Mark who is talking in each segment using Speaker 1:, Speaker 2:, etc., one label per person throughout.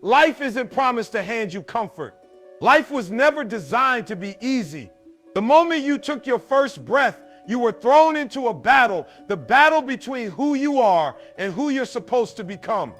Speaker 1: Life isn't promised to hand you comfort. Life was never designed to be easy. The moment you took your first breath, you were thrown into a battle, the battle between who you are and who you're supposed to become.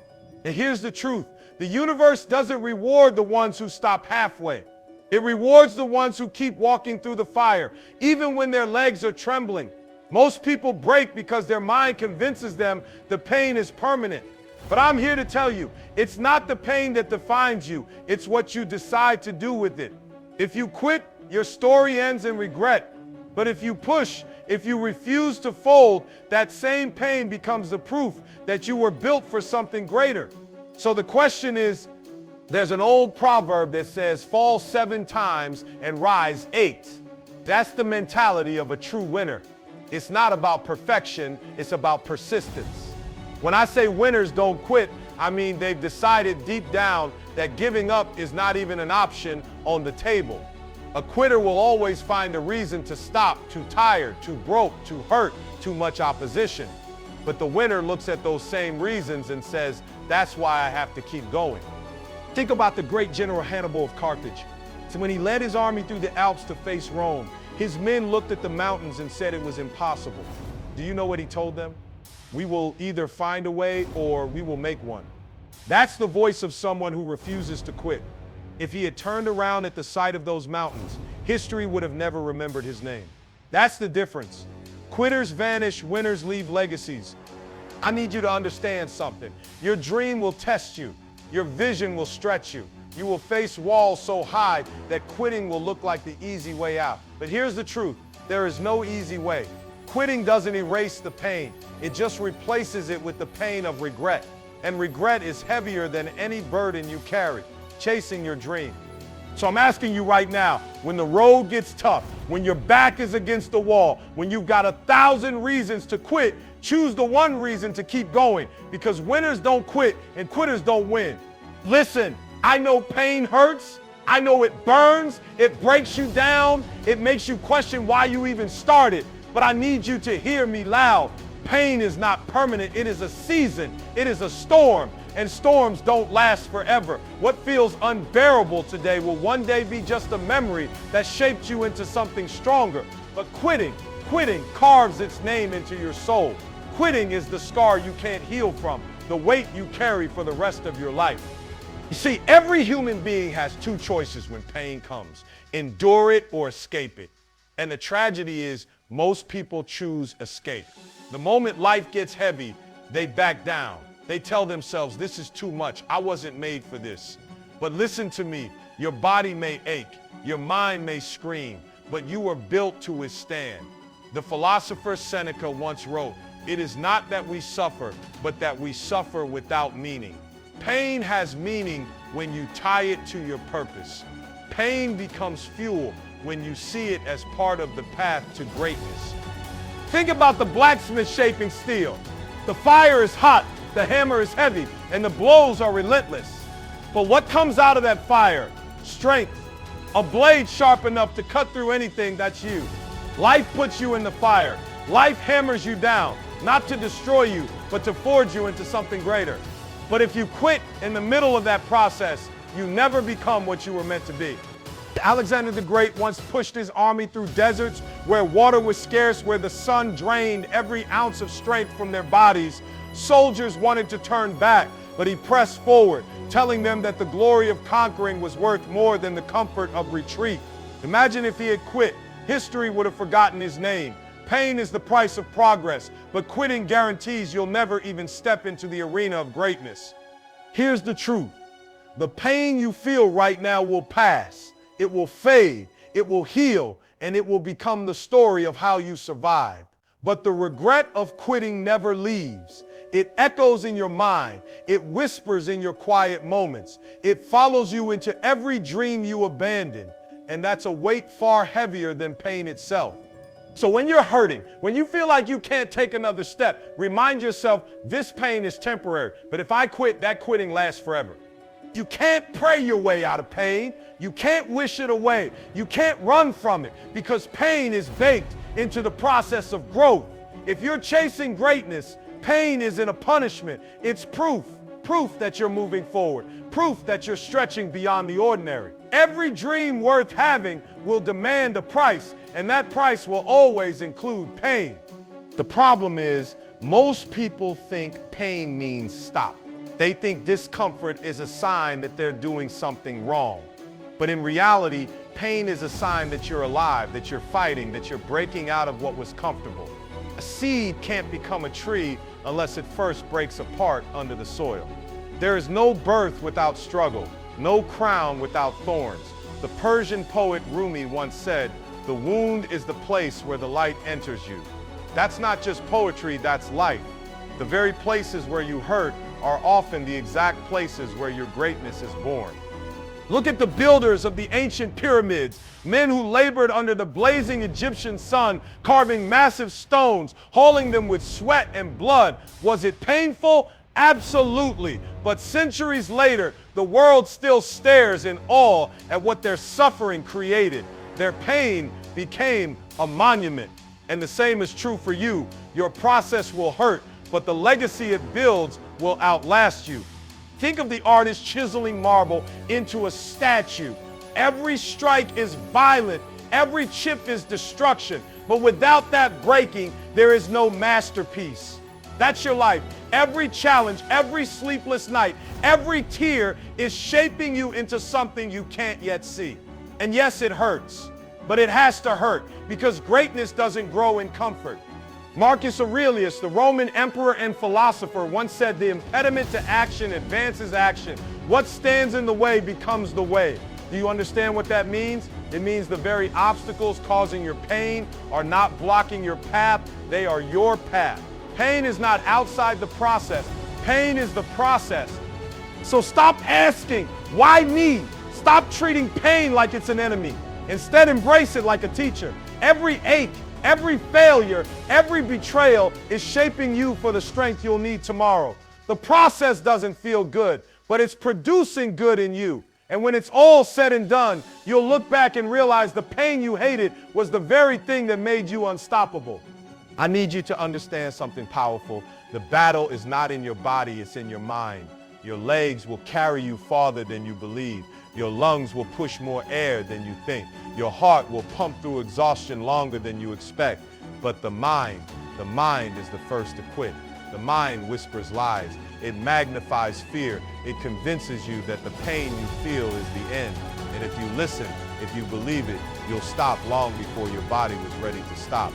Speaker 1: And here's the truth. The universe doesn't reward the ones who stop halfway. It rewards the ones who keep walking through the fire, even when their legs are trembling. Most people break because their mind convinces them the pain is permanent. But I'm here to tell you, it's not the pain that defines you, it's what you decide to do with it. If you quit, your story ends in regret. But if you push, if you refuse to fold, that same pain becomes the proof that you were built for something greater. So the question is, there's an old proverb that says, fall 7 times and rise 8. That's the mentality of a true winner. It's not about perfection, it's about persistence. When I say winners don't quit, I mean they've decided deep down that giving up is not even an option on the table. A quitter will always find a reason to stop, too tired, too broke, too hurt, too much opposition. But the winner looks at those same reasons and says, that's why I have to keep going. Think about the great General Hannibal of Carthage. So when he led his army through the Alps to face Rome, his men looked at the mountains and said it was impossible. Do you know what he told them? We will either find a way or we will make one. That's the voice of someone who refuses to quit. If he had turned around at the sight of those mountains, history would have never remembered his name. That's the difference. Quitters vanish, winners leave legacies. I need you to understand something. Your dream will test you. Your vision will stretch you. You will face walls so high that quitting will look like the easy way out. But here's the truth. There is no easy way. Quitting doesn't erase the pain. It just replaces it with the pain of regret. And regret is heavier than any burden you carry, chasing your dream. So I'm asking you right now, when the road gets tough, when your back is against the wall, when you've got 1,000 reasons to quit, choose the one reason to keep going, because winners don't quit and quitters don't win. Listen, I know pain hurts. I know it burns. It breaks you down. It makes you question why you even started. But I need you to hear me loud. Pain is not permanent. It is a season. It is a storm. And storms don't last forever. What feels unbearable today will one day be just a memory that shaped you into something stronger. But quitting carves its name into your soul. Quitting is the scar you can't heal from, the weight you carry for the rest of your life. You see, every human being has 2 choices when pain comes: endure it or escape it. And the tragedy is most people choose escape. The moment life gets heavy, they back down. They tell themselves, this is too much. I wasn't made for this. But listen to me. Your body may ache. Your mind may scream. But you were built to withstand. The philosopher Seneca once wrote, it is not that we suffer, but that we suffer without meaning. Pain has meaning when you tie it to your purpose. Pain becomes fuel when you see it as part of the path to greatness. Think about the blacksmith shaping steel. The fire is hot, the hammer is heavy, and the blows are relentless. But what comes out of that fire? Strength. A blade sharp enough to cut through anything. That's you. Life puts you in the fire. Life hammers you down, not to destroy you, but to forge you into something greater. But if you quit in the middle of that process, you never become what you were meant to be. Alexander the Great once pushed his army through deserts where water was scarce, where the sun drained every ounce of strength from their bodies. Soldiers wanted to turn back, but he pressed forward, telling them that the glory of conquering was worth more than the comfort of retreat. Imagine if he had quit. History would have forgotten his name. Pain is the price of progress, but quitting guarantees you'll never even step into the arena of greatness. Here's the truth. The pain you feel right now will pass. It will fade. It will heal, and it will become the story of how you survived. But the regret of quitting never leaves. It echoes in your mind. It whispers in your quiet moments. It follows you into every dream you abandon. And that's a weight far heavier than pain itself. So when you're hurting, when you feel like you can't take another step, remind yourself this pain is temporary. But if I quit, that quitting lasts forever. You can't pray your way out of pain. You can't wish it away. You can't run from it because pain is baked into the process of growth. If you're chasing greatness, pain isn't a punishment. It's proof. proof that you're moving forward, proof that you're stretching beyond the ordinary. Every dream worth having will demand a price, and that price will always include pain. The problem is, most people think pain means stop. They think discomfort is a sign that they're doing something wrong. But in reality, pain is a sign that you're alive, that you're fighting, that you're breaking out of what was comfortable. A seed can't become a tree unless it first breaks apart under the soil. There is no birth without struggle, no crown without thorns. The Persian poet Rumi once said, "The wound is the place where the light enters you." That's not just poetry, that's life. The very places where you hurt are often the exact places where your greatness is born. Look at the builders of the ancient pyramids, men who labored under the blazing Egyptian sun, carving massive stones, hauling them with sweat and blood. Was it painful? Absolutely. But centuries later, the world still stares in awe at what their suffering created. Their pain became a monument. And the same is true for you. Your process will hurt, but the legacy it builds will outlast you. Think of the artist chiseling marble into a statue. Every strike is violent. Every chip is destruction. But without that breaking, there is no masterpiece. That's your life. Every challenge, every sleepless night, every tear is shaping you into something you can't yet see. And yes, it hurts, but it has to hurt because greatness doesn't grow in comfort. Marcus Aurelius, the Roman emperor and philosopher, once said, "The impediment to action advances action. What stands in the way becomes the way." Do you understand what that means? It means the very obstacles causing your pain are not blocking your path, they are your path. Pain is not outside the process. Pain is the process. So stop asking, why me? Stop treating pain like it's an enemy. Instead, embrace it like a teacher. Every ache, every failure, every betrayal is shaping you for the strength you'll need tomorrow. The process doesn't feel good, but it's producing good in you. And when it's all said and done, you'll look back and realize the pain you hated was the very thing that made you unstoppable. I need you to understand something powerful. The battle is not in your body, it's in your mind. Your legs will carry you farther than you believe. Your lungs will push more air than you think. Your heart will pump through exhaustion longer than you expect. But the mind is the first to quit. The mind whispers lies. It magnifies fear. It convinces you that the pain you feel is the end. And if you listen, if you believe it, you'll stop long before your body was ready to stop.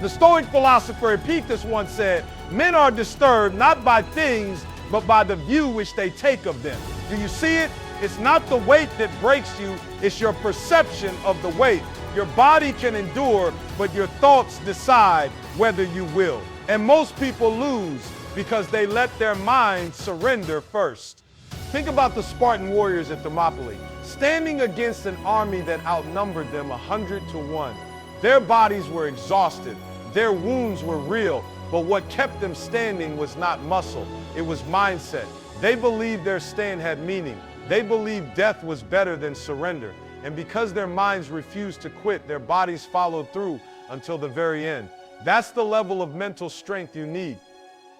Speaker 1: The Stoic philosopher Epictetus once said, "Men are disturbed not by things, but by the view which they take of them." Do you see it? It's not the weight that breaks you, it's your perception of the weight. Your body can endure, but your thoughts decide whether you will. And most people lose because they let their minds surrender first. Think about the Spartan warriors at Thermopylae, standing against an army that outnumbered them 100 to 1. Their bodies were exhausted, their wounds were real, but what kept them standing was not muscle, it was mindset. They believed their stand had meaning. They believed death was better than surrender. And because their minds refused to quit, their bodies followed through until the very end. That's the level of mental strength you need.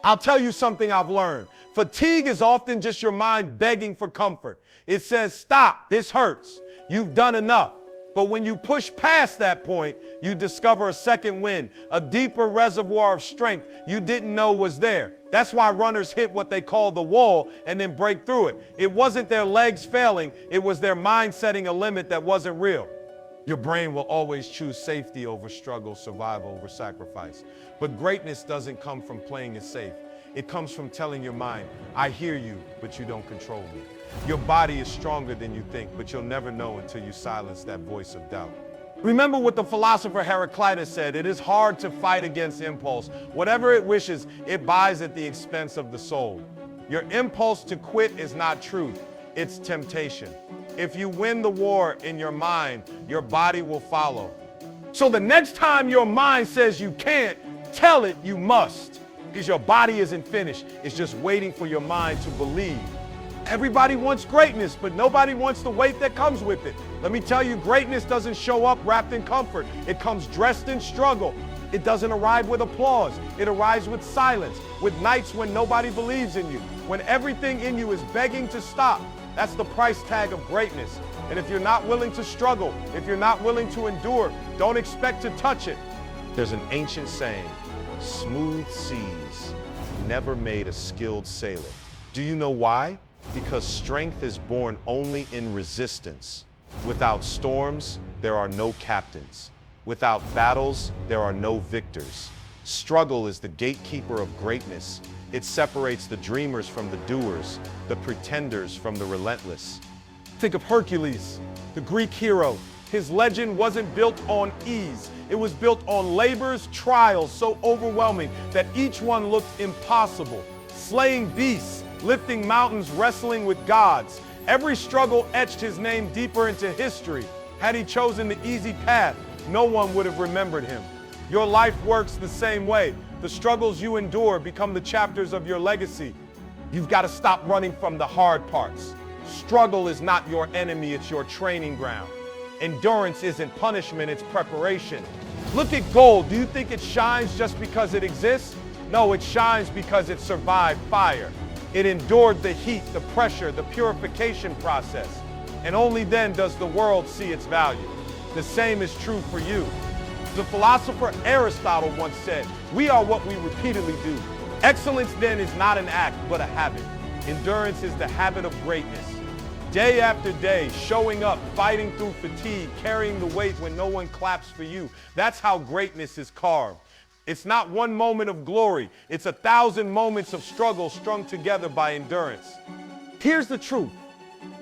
Speaker 1: I'll tell you something I've learned. Fatigue is often just your mind begging for comfort. It says, "Stop, this hurts. You've done enough." But when you push past that point, you discover a second wind, a deeper reservoir of strength you didn't know was there. That's why runners hit what they call the wall and then break through it. It wasn't their legs failing, it was their mind setting a limit that wasn't real. Your brain will always choose safety over struggle, survival over sacrifice. But greatness doesn't come from playing it safe. It comes from telling your mind, "I hear you, but you don't control me." Your body is stronger than you think, but you'll never know until you silence that voice of doubt. Remember what the philosopher Heraclitus said, "It is hard to fight against impulse. Whatever it wishes, it buys at the expense of the soul." Your impulse to quit is not truth, it's temptation. If you win the war in your mind, your body will follow. So the next time your mind says you can't, tell it you must. Because your body isn't finished, it's just waiting for your mind to believe. Everybody wants greatness, but nobody wants the weight that comes with it. Let me tell you, greatness doesn't show up wrapped in comfort. It comes dressed in struggle. It doesn't arrive with applause. It arrives with silence, with nights when nobody believes in you, when everything in you is begging to stop. That's the price tag of greatness. And if you're not willing to struggle, if you're not willing to endure, don't expect to touch it. There's an ancient saying, smooth seas never made a skilled sailor. Do you know why? Because strength is born only in resistance. Without storms, there are no captains. Without battles, there are no victors. Struggle is the gatekeeper of greatness. It separates the dreamers from the doers, the pretenders from the relentless. Think of Hercules, the Greek hero. His legend wasn't built on ease. It was built on labors, trials so overwhelming that each one looked impossible. Slaying beasts, lifting mountains, wrestling with gods. Every struggle etched his name deeper into history. Had he chosen the easy path, no one would have remembered him. Your life works the same way. The struggles you endure become the chapters of your legacy. You've got to stop running from the hard parts. Struggle is not your enemy, it's your training ground. Endurance isn't punishment, it's preparation. Look at gold. Do you think it shines just because it exists? No, it shines because it survived fire. It endured the heat, the pressure, the purification process. And only then does the world see its value. The same is true for you. The philosopher Aristotle once said, "We are what we repeatedly do." Excellence then is not an act, but a habit. Endurance is the habit of greatness. Day after day, showing up, fighting through fatigue, carrying the weight when no one claps for you. That's how greatness is carved. It's not one moment of glory. It's 1,000 moments of struggle strung together by endurance. Here's the truth.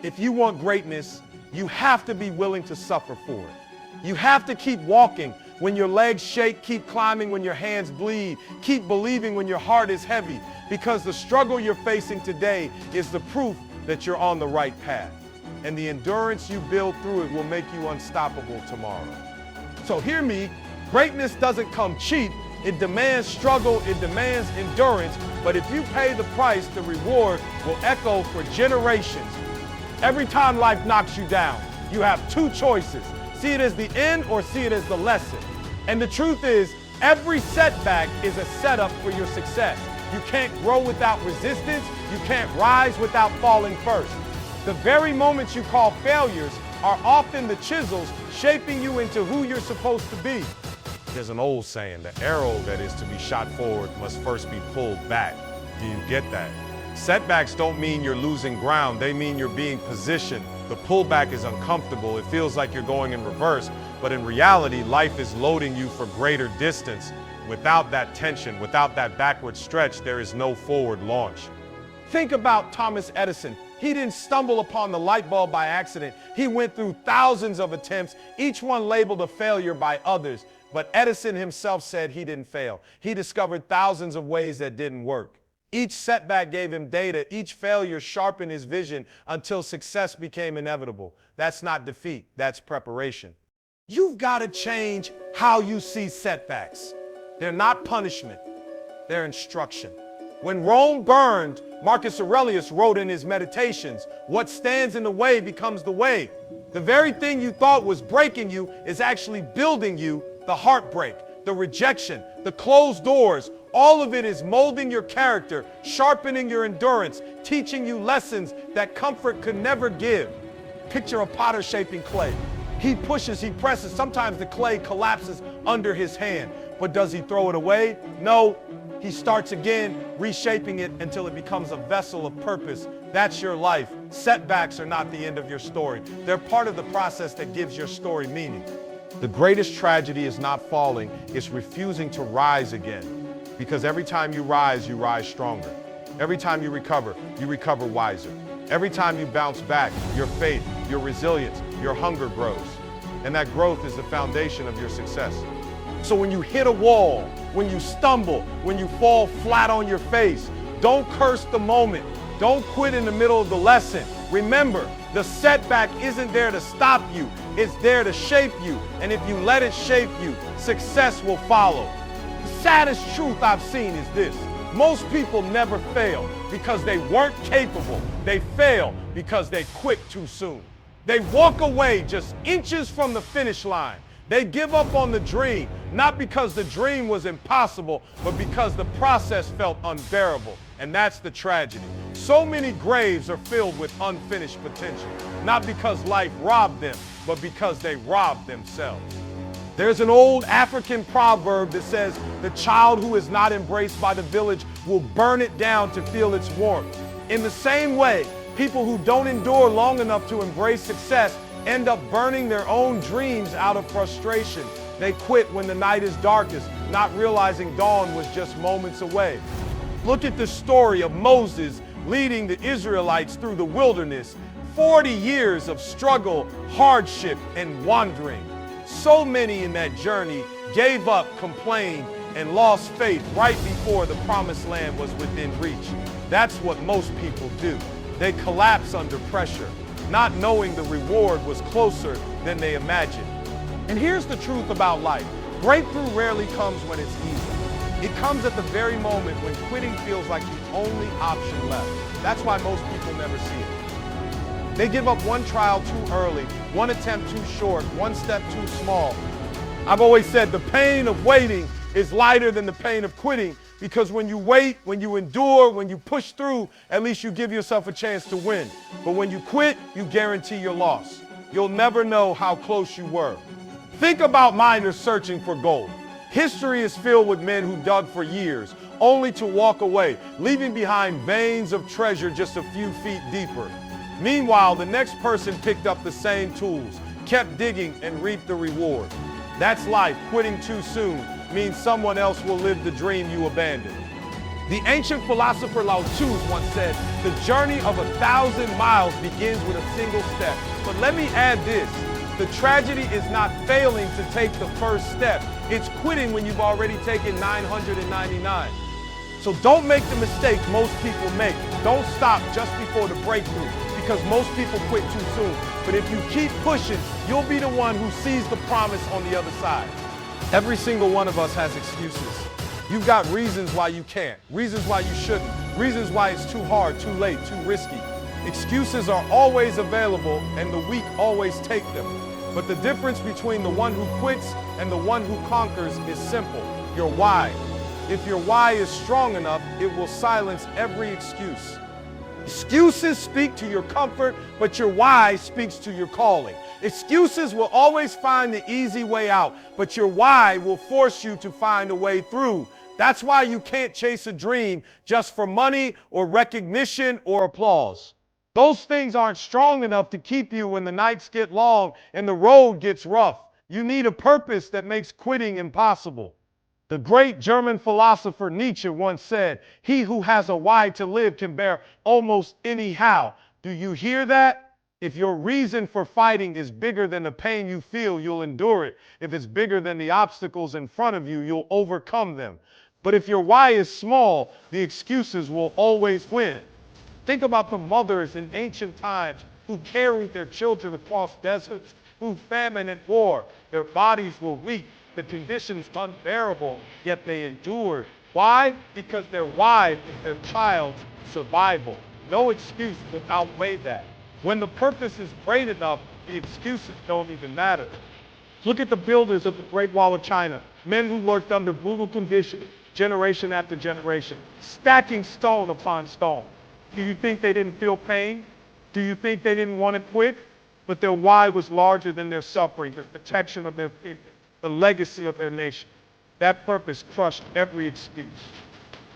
Speaker 1: If you want greatness, you have to be willing to suffer for it. You have to keep walking when your legs shake, keep climbing when your hands bleed, keep believing when your heart is heavy, because the struggle you're facing today is the proof that you're on the right path. And the endurance you build through it will make you unstoppable tomorrow. So hear me, greatness doesn't come cheap. It demands struggle, it demands endurance, but if you pay the price, the reward will echo for generations. Every time life knocks you down, you have two choices. See it as the end or see it as the lesson. And the truth is, every setback is a setup for your success. You can't grow without resistance. You can't rise without falling first. The very moments you call failures are often the chisels shaping you into who you're supposed to be. There's an old saying, the arrow that is to be shot forward must first be pulled back. Do you get that? Setbacks don't mean you're losing ground. They mean you're being positioned. The pullback is uncomfortable. It feels like you're going in reverse. But in reality, life is loading you for greater distance. Without that tension, without that backward stretch, there is no forward launch. Think about Thomas Edison. He didn't stumble upon the light bulb by accident. He went through thousands of attempts, each one labeled a failure by others. But Edison himself said he didn't fail. He discovered thousands of ways that didn't work. Each setback gave him data. Each failure sharpened his vision until success became inevitable. That's not defeat. That's preparation. You've got to change how you see setbacks. They're not punishment. They're instruction. When Rome burned, Marcus Aurelius wrote in his Meditations, "What stands in the way becomes the way." The very thing you thought was breaking you is actually building you. The heartbreak, the rejection, the closed doors, all of it is molding your character, sharpening your endurance, teaching you lessons that comfort could never give. Picture a potter shaping clay. He pushes, he presses. Sometimes the clay collapses under his hand. But does he throw it away? No. He starts again, reshaping it until it becomes a vessel of purpose. That's your life. Setbacks are not the end of your story. They're part of the process that gives your story meaning. The greatest tragedy is not falling, it's refusing to rise again. Because every time you rise stronger. Every time you recover wiser. Every time you bounce back, your faith, your resilience, your hunger grows. And that growth is the foundation of your success. So when you hit a wall, when you stumble, when you fall flat on your face, don't curse the moment. Don't quit in the middle of the lesson. Remember, the setback isn't there to stop you. It's there to shape you. And if you let it shape you, success will follow. The saddest truth I've seen is this. Most people never fail because they weren't capable. They fail because they quit too soon. They walk away just inches from the finish line. They give up on the dream, not because the dream was impossible, but because the process felt unbearable. And that's the tragedy. So many graves are filled with unfinished potential, not because life robbed them, but because they robbed themselves. There's an old African proverb that says, the child who is not embraced by the village will burn it down to feel its warmth. In the same way, people who don't endure long enough to embrace success end up burning their own dreams out of frustration. They quit when the night is darkest, not realizing dawn was just moments away. Look at the story of Moses leading the Israelites through the wilderness. 40 years of struggle, hardship, and wandering. So many in that journey gave up, complained, and lost faith right before the promised land was within reach. That's what most people do. They collapse under pressure, not knowing the reward was closer than they imagined. And here's the truth about life. Breakthrough rarely comes when it's easy. It comes at the very moment when quitting feels like the only option left. That's why most people never see it. They give up one trial too early, one attempt too short, one step too small. I've always said the pain of waiting is lighter than the pain of quitting, because when you wait, when you endure, when you push through, at least you give yourself a chance to win. But when you quit, you guarantee your loss. You'll never know how close you were. Think about miners searching for gold. History is filled with men who dug for years, only to walk away, leaving behind veins of treasure just a few feet deeper. Meanwhile, the next person picked up the same tools, kept digging, and reaped the reward. That's life. Quitting too soon means someone else will live the dream you abandoned. The ancient philosopher Lao Tzu once said, the journey of 1,000 miles begins with a single step. But let me add this. The tragedy is not failing to take the first step. It's quitting when you've already taken 999. So don't make the mistake most people make. Don't stop just before the breakthrough, because most people quit too soon. But if you keep pushing, you'll be the one who sees the promise on the other side. Every single one of us has excuses. You've got reasons why you can't, reasons why you shouldn't, reasons why it's too hard, too late, too risky. Excuses are always available, and the weak always take them. But the difference between the one who quits and the one who conquers is simple: your why. If your why is strong enough, it will silence every excuse. Excuses speak to your comfort, but your why speaks to your calling. Excuses will always find the easy way out, but your why will force you to find a way through. That's why you can't chase a dream just for money or recognition or applause. Those things aren't strong enough to keep you when the nights get long and the road gets rough. You need a purpose that makes quitting impossible. The great German philosopher Nietzsche once said, he who has a why to live can bear almost any how. Do you hear that? If your reason for fighting is bigger than the pain you feel, you'll endure it. If it's bigger than the obstacles in front of you, you'll overcome them. But if your why is small, the excuses will always win. Think about the mothers in ancient times who carried their children across deserts, through famine and war. Their bodies were weak, the conditions unbearable, yet they endured. Why? Because their why is their child's survival. No excuse will outweigh that. When the purpose is great enough, the excuses don't even matter. Look at the builders of the Great Wall of China, men who worked under brutal conditions, generation after generation, stacking stone upon stone. Do you think they didn't feel pain? Do you think they didn't want to quit? But their why was larger than their suffering, the protection of their people, the legacy of their nation. That purpose crushed every excuse.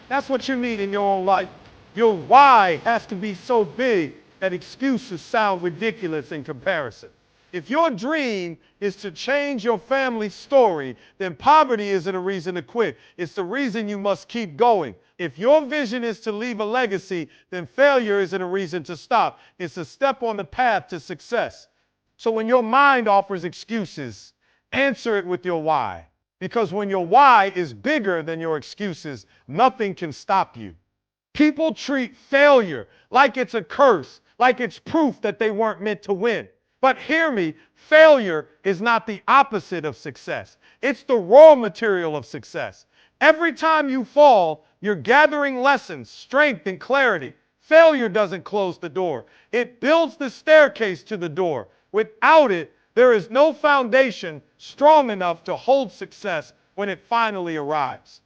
Speaker 1: That's what you need in your own life. Your why has to be so big that excuses sound ridiculous in comparison. If your dream is to change your family's story, then poverty isn't a reason to quit. It's the reason you must keep going. If your vision is to leave a legacy, then failure isn't a reason to stop. It's a step on the path to success. So when your mind offers excuses, answer it with your why. Because when your why is bigger than your excuses, nothing can stop you. People treat failure like it's a curse, like it's proof that they weren't meant to win. But hear me, failure is not the opposite of success. It's the raw material of success. Every time you fall, you're gathering lessons, strength, and clarity. Failure doesn't close the door. It builds the staircase to the door. Without it, There is no foundation strong enough to hold success when it finally arrives.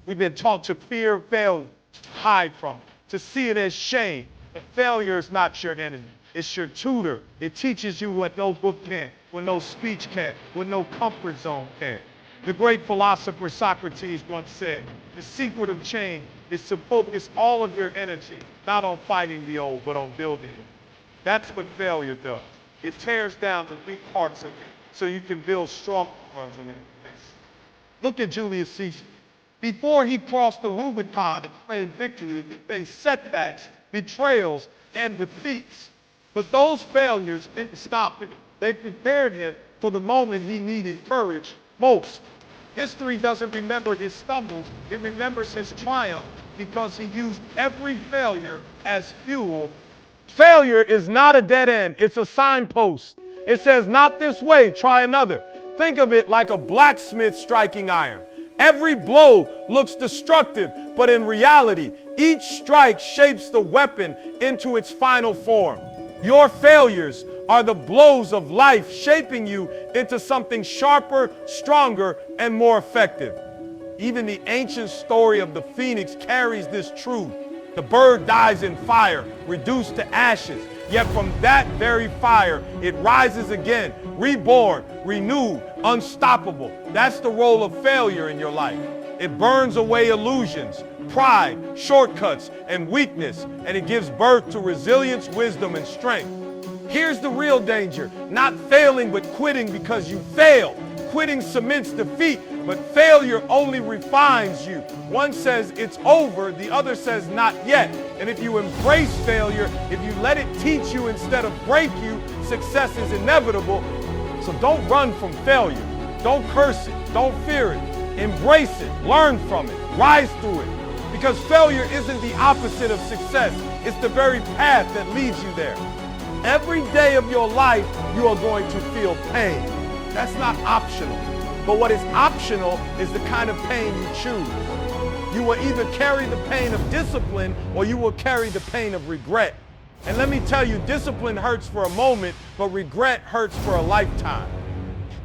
Speaker 1: We've been taught to fear failure, hide from it, to see it as shame. But failure is not your enemy. It's your tutor. It teaches you what no book can, what no speech can, what no comfort zone can. The great philosopher Socrates once said, the secret of change is to focus all of your energy, not on fighting the old, but on building it. That's what failure does. It tears down the weak parts of you so you can build strong ones in it. Look at Julius Caesar. Before he crossed the Rubicon and claimed victory, he faced setbacks, betrayals, and defeats. But those failures didn't stop him. They prepared him for the moment he needed courage most. History doesn't remember his stumbles, it remembers his triumph because he used every failure as fuel. Failure is not a dead end, it's a signpost. It says, not this way, try another. Think of it like a blacksmith striking iron. Every blow looks destructive, but in reality, each strike shapes the weapon into its final form. Your failures are the blows of life shaping you into something sharper, stronger, and more effective. Even the ancient story of the phoenix carries this truth. The bird dies in fire, reduced to ashes, yet from that very fire, it rises again, reborn, renewed, unstoppable. That's the role of failure in your life. It burns away illusions, pride, shortcuts, and weakness, and it gives birth to resilience, wisdom, and strength. Here's the real danger, not failing but quitting because you failed. Quitting cements defeat, but failure only refines you. One says it's over, the other says not yet. And if you embrace failure, if you let it teach you instead of break you, success is inevitable. So don't run from failure. Don't curse it. Don't fear it. Embrace it. Learn from it. Rise through it. Because failure isn't the opposite of success. It's the very path that leads you there. Every day of your life, you are going to feel pain. That's not optional. But what is optional is the kind of pain you choose. You will either carry the pain of discipline or you will carry the pain of regret. And let me tell you, discipline hurts for a moment, but regret hurts for a lifetime.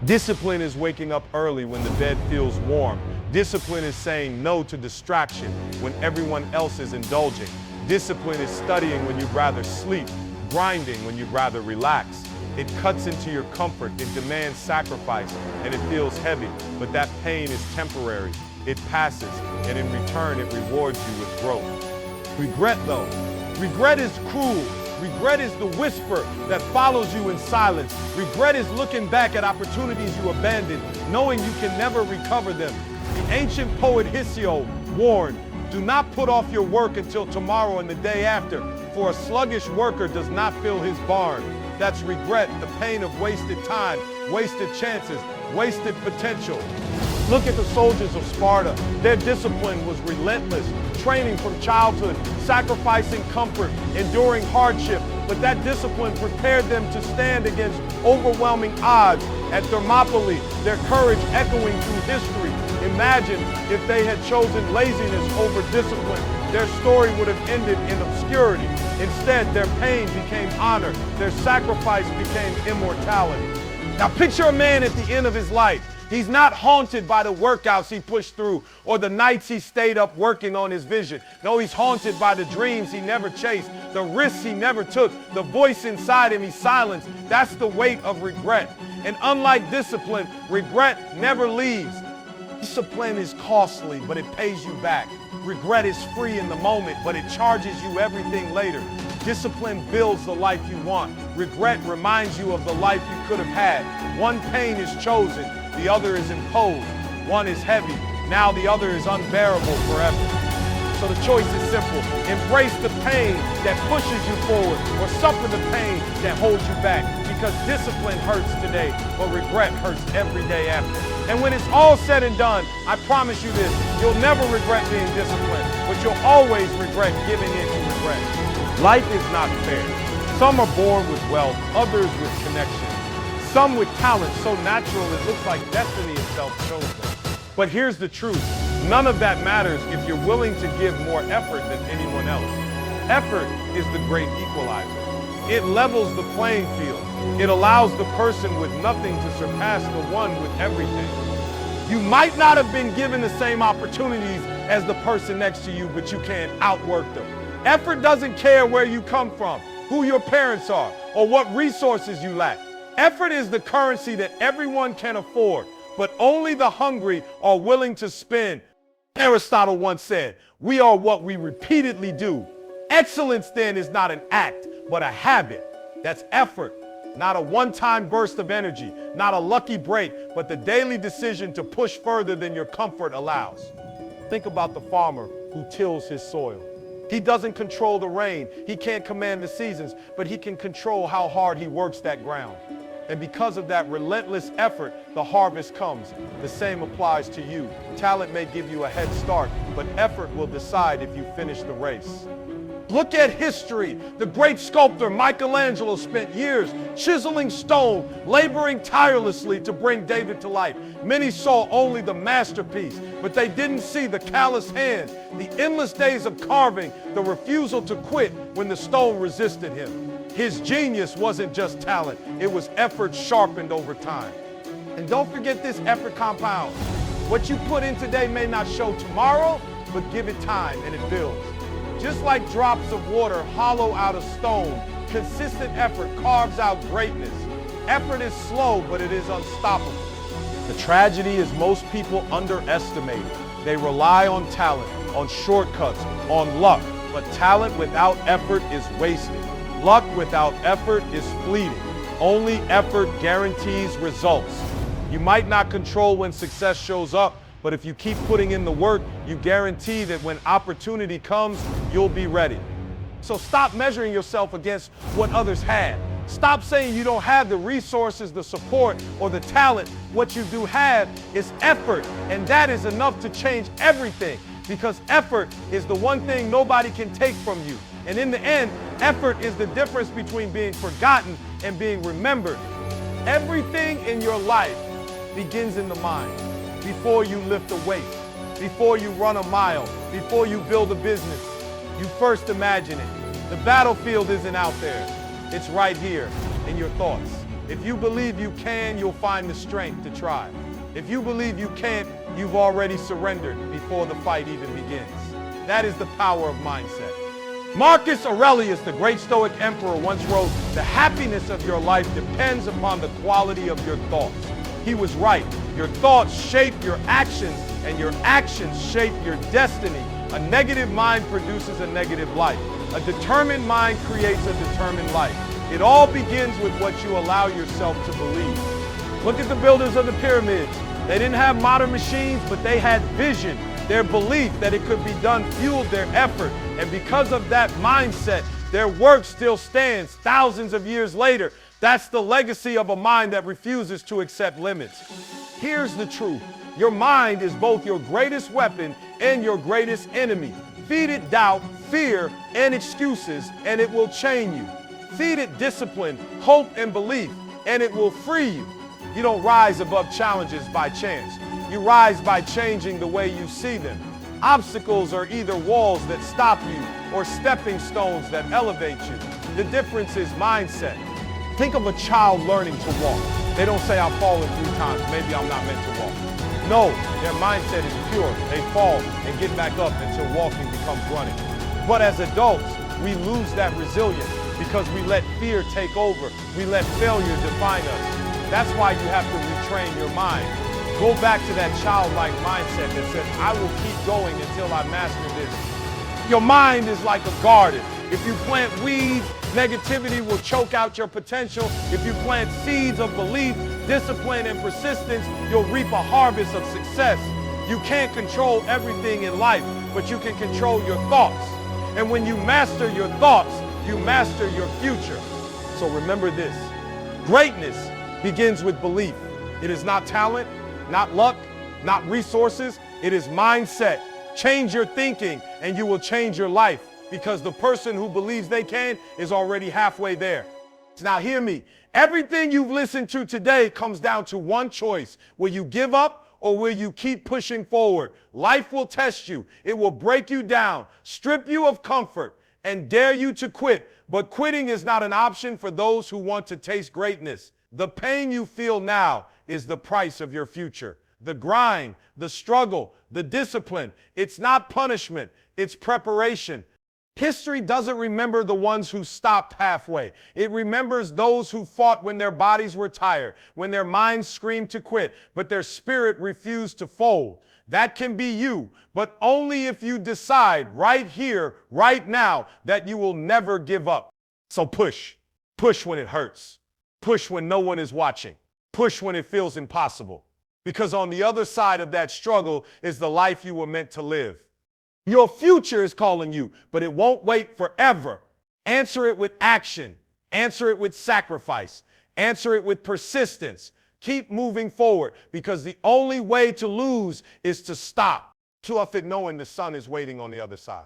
Speaker 1: Discipline is waking up early when the bed feels warm. Discipline is saying no to distraction when everyone else is indulging. Discipline is studying when you'd rather sleep, grinding when you'd rather relax. It cuts into your comfort, it demands sacrifice, and it feels heavy, but that pain is temporary. It passes, and in return, it rewards you with growth. Regret, though. Regret is cruel. Regret is the whisper that follows you in silence. Regret is looking back at opportunities you abandoned, knowing you can never recover them. The ancient poet Hesiod warned, do not put off your work until tomorrow and the day after, for a sluggish worker does not fill his barn. That's regret, the pain of wasted time, wasted chances, wasted potential. Look at the soldiers of Sparta. Their discipline was relentless, training from childhood, sacrificing comfort, enduring hardship. But that discipline prepared them to stand against overwhelming odds. At Thermopylae, their courage echoing through history. Imagine if they had chosen laziness over discipline. Their story would have ended in obscurity. Instead, their pain became honor. Their sacrifice became immortality. Now picture a man at the end of his life. He's not haunted by the workouts he pushed through or the nights he stayed up working on his vision. No, he's haunted by the dreams he never chased, the risks he never took, the voice inside him he silenced. That's the weight of regret. And unlike discipline, regret never leaves. Discipline is costly, but it pays you back. Regret is free in the moment, but it charges you everything later. Discipline builds the life you want. Regret reminds you of the life you could have had. One pain is chosen, the other is imposed. One is heavy, now the other is unbearable forever. So the choice is simple. Embrace the pain that pushes you forward or suffer the pain that holds you back. Because discipline hurts today, but regret hurts every day after. And when it's all said and done, I promise you this, you'll never regret being disciplined, but you'll always regret giving in to regret. Life is not fair. Some are born with wealth, others with connection. Some with talent so natural it looks like destiny itself chose them. But here's the truth. None of that matters if you're willing to give more effort than anyone else. Effort is the great equalizer. It levels the playing field. It allows the person with nothing to surpass the one with everything. You might not have been given the same opportunities as the person next to you, but you can't outwork them. Effort doesn't care where you come from, who your parents are, or what resources you lack. Effort is the currency that everyone can afford, but only the hungry are willing to spend. Aristotle once said, "We are what we repeatedly do." Excellence then is not an act, but a habit. That's effort. Not a one-time burst of energy, not a lucky break, but the daily decision to push further than your comfort allows. Think about the farmer who tills his soil. He doesn't control the rain, he can't command the seasons, but he can control how hard he works that ground. And because of that relentless effort, the harvest comes. The same applies to you. Talent may give you a head start, but effort will decide if you finish the race. Look at history. The great sculptor Michelangelo spent years chiseling stone, laboring tirelessly to bring David to life. Many saw only the masterpiece, but they didn't see the callous hands, the endless days of carving, the refusal to quit when the stone resisted him. His genius wasn't just talent, it was effort sharpened over time. And don't forget this effort compounds. What you put in today may not show tomorrow, but give it time and it builds. Just like drops of water hollow out a stone, consistent effort carves out greatness. Effort is slow, but it is unstoppable. The tragedy is most people underestimate it. They rely on talent, on shortcuts, on luck. But talent without effort is wasted. Luck without effort is fleeting. Only effort guarantees results. You might not control when success shows up, but if you keep putting in the work, you guarantee that when opportunity comes, you'll be ready. So stop measuring yourself against what others had. Stop saying you don't have the resources, the support, or the talent. What you do have is effort, and that is enough to change everything, because effort is the one thing nobody can take from you. And in the end, effort is the difference between being forgotten and being remembered. Everything in your life begins in the mind. Before you lift a weight, before you run a mile, before you build a business, you first imagine it. The battlefield isn't out there. It's right here in your thoughts. If you believe you can, you'll find the strength to try. If you believe you can't, you've already surrendered before the fight even begins. That is the power of mindset. Marcus Aurelius, the great Stoic emperor, once wrote, "The happiness of your life depends upon the quality of your thoughts." He was right. Your thoughts shape your actions, and your actions shape your destiny. A negative mind produces a negative life. A determined mind creates a determined life. It all begins with what you allow yourself to believe. Look at the builders of the pyramids. They didn't have modern machines, but they had vision. Their belief that it could be done fueled their effort. And because of that mindset, their work still stands thousands of years later. That's the legacy of a mind that refuses to accept limits. Here's the truth. Your mind is both your greatest weapon and your greatest enemy. Feed it doubt, fear, and excuses, and it will chain you. Feed it discipline, hope, and belief, and it will free you. You don't rise above challenges by chance. You rise by changing the way you see them. Obstacles are either walls that stop you or stepping stones that elevate you. The difference is mindset. Think of a child learning to walk. They don't say, "I've fallen 3 times, maybe I'm not meant to walk." No, their mindset is pure. They fall and get back up until walking becomes running. But as adults, we lose that resilience because we let fear take over. We let failure define us. That's why you have to retrain your mind. Go back to that childlike mindset that says, "I will keep going until I master this." Your mind is like a garden. If you plant weeds, negativity will choke out your potential. If you plant seeds of belief, discipline, and persistence, you'll reap a harvest of success. You can't control everything in life, but you can control your thoughts. And when you master your thoughts, you master your future. So remember this. Greatness begins with belief. It is not talent, not luck, not resources. It is mindset. Change your thinking and you will change your life, because the person who believes they can is already halfway there. Now hear me. Everything you've listened to today comes down to one choice. Will you give up or will you keep pushing forward? Life will test you. It will break you down, strip you of comfort, and dare you to quit. But quitting is not an option for those who want to taste greatness. The pain you feel now is the price of your future. The grind, the struggle, the discipline, it's not punishment, it's preparation. History doesn't remember the ones who stopped halfway. It remembers those who fought when their bodies were tired, when their minds screamed to quit, but their spirit refused to fold. That can be you, but only if you decide right here, right now, that you will never give up. So push. Push when it hurts. Push when no one is watching. Push when it feels impossible. Because on the other side of that struggle is the life you were meant to live. Your future is calling you, but it won't wait forever. Answer it with action. Answer it with sacrifice. Answer it with persistence. Keep moving forward, because the only way to lose is to stop. Too often knowing the sun is waiting on the other side.